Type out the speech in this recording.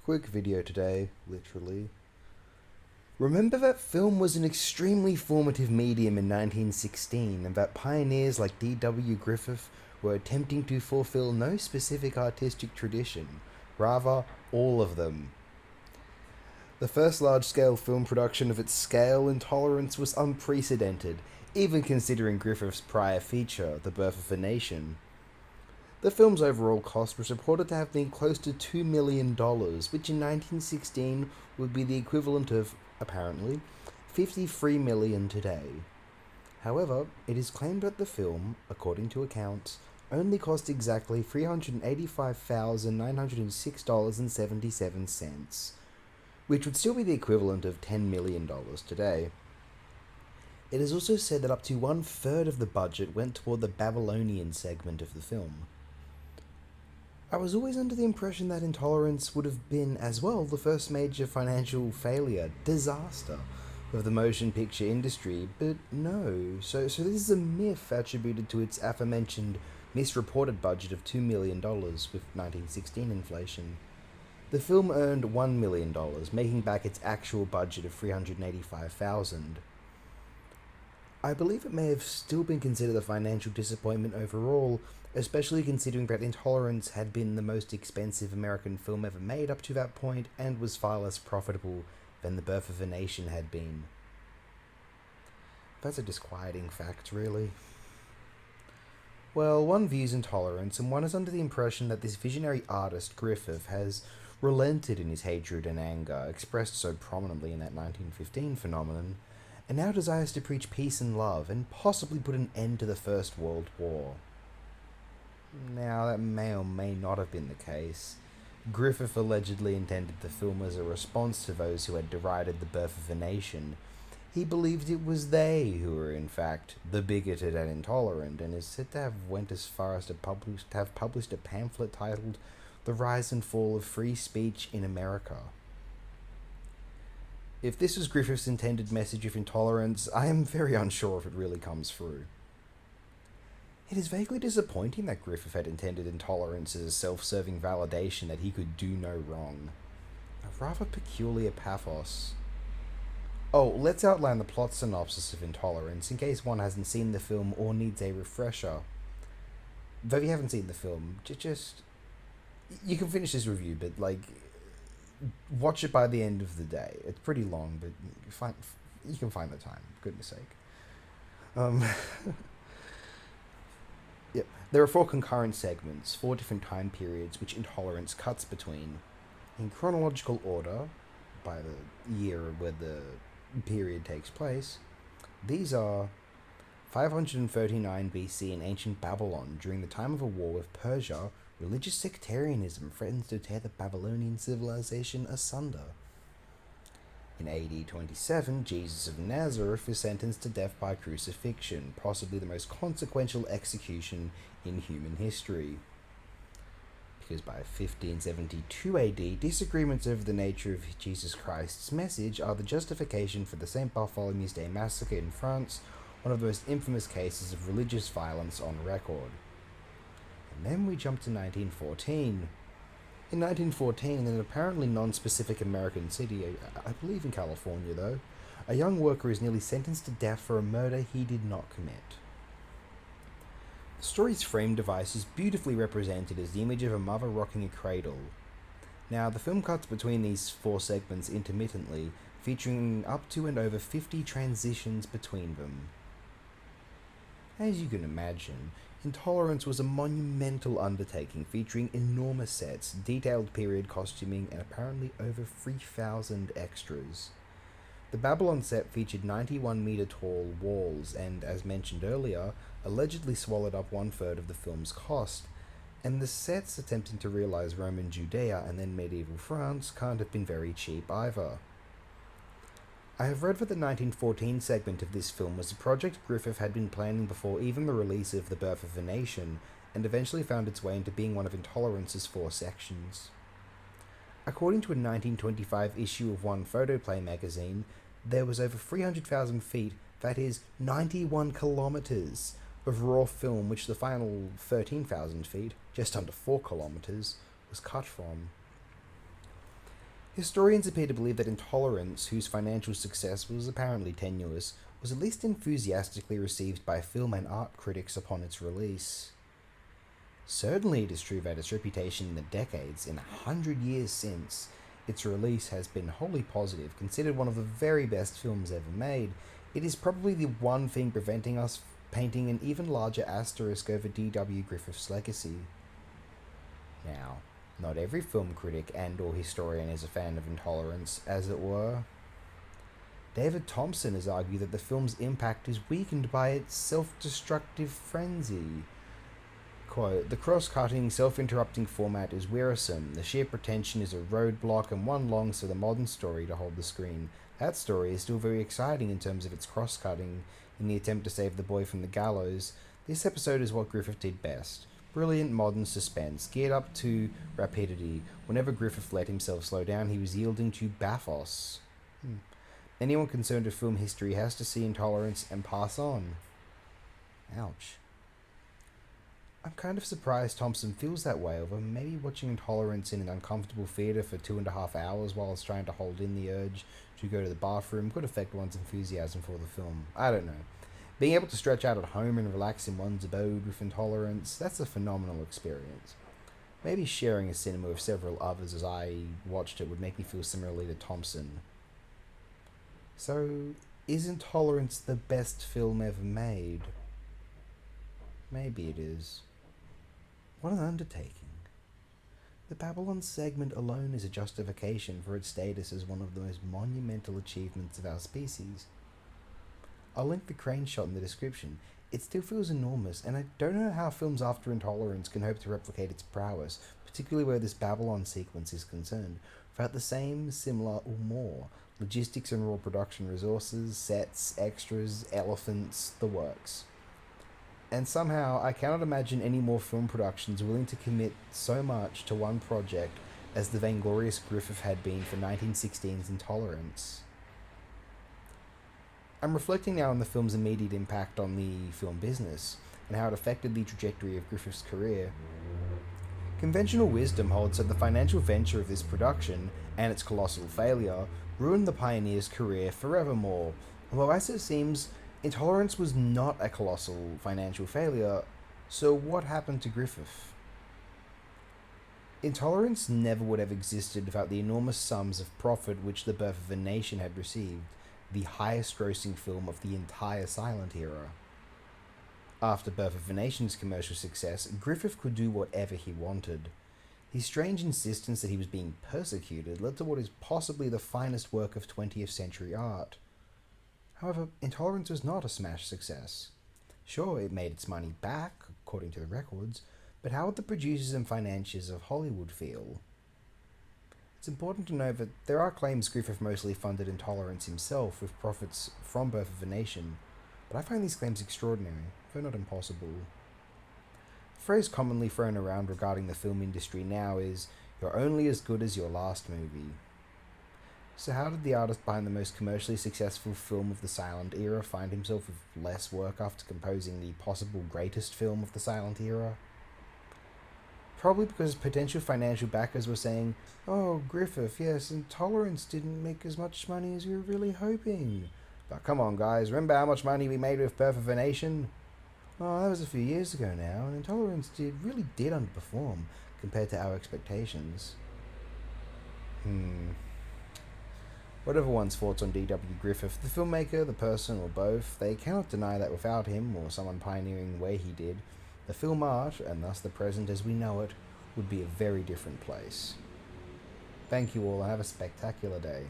Quick video today, literally. Remember that film was an extremely formative medium in 1916 and that pioneers like D.W. Griffith were attempting to fulfill no specific artistic tradition, rather, all of them. The first large-scale film production of its scale, Intolerance, was unprecedented, even considering Griffith's prior feature, The Birth of a Nation. The film's overall cost was reported to have been close to $2 million, which in 1916 would be the equivalent of, apparently, 53 million today. However, it is claimed that the film, according to accounts, only cost exactly $385,906.77, which would still be the equivalent of $10 million today. It is also said that up to one-third of the budget went toward the Babylonian segment of the film. I was always under the impression that Intolerance would have been, as well, the first major financial disaster of the motion picture industry, but no. So this is a myth attributed to its aforementioned misreported budget of $2 million with 1916 inflation. The film earned $1 million, making back its actual budget of $385,000. I believe it may have still been considered a financial disappointment overall, especially considering that Intolerance had been the most expensive American film ever made up to that point and was far less profitable than The Birth of a Nation had been. That's a disquieting fact, really. Well, one views Intolerance, and one is under the impression that this visionary artist, Griffith, has relented in his hatred and anger, expressed so prominently in that 1915 phenomenon, and now desires to preach peace and love, and possibly put an end to the First World War. Now, that may or may not have been the case. Griffith allegedly intended the film as a response to those who had derided The Birth of a Nation. He believed it was they who were, in fact, the bigoted and intolerant, and is said to have went as far as to have published a pamphlet titled The Rise and Fall of Free Speech in America. If this was Griffith's intended message of intolerance, I am very unsure if it really comes through. It is vaguely disappointing that Griffith had intended intolerance as a self-serving validation that he could do no wrong. A rather peculiar pathos. Oh, let's outline the plot synopsis of Intolerance in case one hasn't seen the film or needs a refresher. Though if you haven't seen the film, just you can finish this review, but watch it by the end of the day. It's pretty long, but you can find the time. Goodness sake. Yep. There are 4 concurrent segments, 4 different time periods, which Intolerance cuts between, in chronological order, by the year where the period takes place. These are 539 BC in ancient Babylon. During the time of a war with Persia, religious sectarianism threatens to tear the Babylonian civilization asunder. In AD 27, Jesus of Nazareth is sentenced to death by crucifixion, possibly the most consequential execution in human history. Because by 1572 AD, disagreements over the nature of Jesus Christ's message are the justification for the St. Bartholomew's Day massacre in France, one of the most infamous cases of religious violence on record. And then we jump to 1914. In 1914, in an apparently non-specific American city, I believe in California though, a young worker is nearly sentenced to death for a murder he did not commit. The story's frame device is beautifully represented as the image of a mother rocking a cradle. Now, the film cuts between these 4 segments intermittently, featuring up to and over 50 transitions between them. As you can imagine, Intolerance was a monumental undertaking featuring enormous sets, detailed period costuming, and apparently over 3,000 extras. The Babylon set featured 91-meter tall walls and, as mentioned earlier, allegedly swallowed up 1/3 of the film's cost, and the sets attempting to realize Roman Judea and then medieval France can't have been very cheap either. I have read that the 1914 segment of this film was a project Griffith had been planning before even the release of The Birth of a Nation, and eventually found its way into being one of Intolerance's 4 sections. According to a 1925 issue of One Photoplay magazine, there was over 300,000 feet, that is, 91 kilometers, of raw film which the final 13,000 feet, just under 4 kilometers, was cut from. Historians appear to believe that Intolerance, whose financial success was apparently tenuous, was at least enthusiastically received by film and art critics upon its release. Certainly, it is true that its reputation in the decades, in 100 years since its release, has been wholly positive. Considered one of the very best films ever made, it is probably the one thing preventing us painting an even larger asterisk over D.W. Griffith's legacy. Now, not every film critic and/or historian is a fan of Intolerance, as it were. David Thompson has argued that the film's impact is weakened by its self-destructive frenzy. Quote, "The cross-cutting, self-interrupting format is wearisome. The sheer pretension is a roadblock, and one longs for the modern story to hold the screen. That story is still very exciting in terms of its cross-cutting. In the attempt to save the boy from the gallows, this episode is what Griffith did best. Brilliant modern suspense, geared up to rapidity. Whenever Griffith let himself slow down, he was yielding to bathos. Anyone concerned with film history has to see Intolerance and pass on." Ouch. I'm kind of surprised Thompson feels that way, although maybe watching Intolerance in an uncomfortable theatre for 2.5 hours whilst trying to hold in the urge to go to the bathroom could affect one's enthusiasm for the film. I don't know. Being able to stretch out at home and relax in one's abode with Intolerance, that's a phenomenal experience. Maybe sharing a cinema with several others as I watched it would make me feel similarly to Thompson. So, is Intolerance the best film ever made? Maybe it is. What an undertaking. The Babylon segment alone is a justification for its status as one of the most monumental achievements of our species. I'll link the crane shot in the description. It still feels enormous, and I don't know how films after Intolerance can hope to replicate its prowess, particularly where this Babylon sequence is concerned, without the same, similar, or more logistics and raw production resources, sets, extras, elephants, the works. And somehow, I cannot imagine any more film productions willing to commit so much to one project as the vainglorious Griffith had been for 1916's Intolerance. I'm reflecting now on the film's immediate impact on the film business, and how it affected the trajectory of Griffith's career. Conventional wisdom holds that the financial venture of this production, and its colossal failure, ruined the pioneer's career forevermore, although as it seems, Intolerance was not a colossal financial failure, so what happened to Griffith? Intolerance never would have existed without the enormous sums of profit which The Birth of a Nation had received, the highest grossing film of the entire silent era. After Birth of a Nation's commercial success, Griffith could do whatever he wanted. His strange insistence that he was being persecuted led to what is possibly the finest work of 20th century art. However, Intolerance was not a smash success. Sure, it made its money back, according to the records, but how would the producers and financiers of Hollywood feel? It's important to note that there are claims Griffith mostly funded Intolerance himself with profits from Birth of a Nation, but I find these claims extraordinary, though not impossible. The phrase commonly thrown around regarding the film industry now is, "You're only as good as your last movie." So how did the artist behind the most commercially successful film of the silent era find himself with less work after composing the possible greatest film of the silent era? Probably because potential financial backers were saying, "Oh, Griffith, yes, Intolerance didn't make as much money as we were really hoping. But come on, guys, remember how much money we made with Birth of a Nation? Oh, that was a few years ago now, and Intolerance really did underperform compared to our expectations." Whatever one's thoughts on D.W. Griffith, the filmmaker, the person, or both, they cannot deny that without him, or someone pioneering the way he did, the film art, and thus the present as we know it, would be a very different place. Thank you all, and have a spectacular day.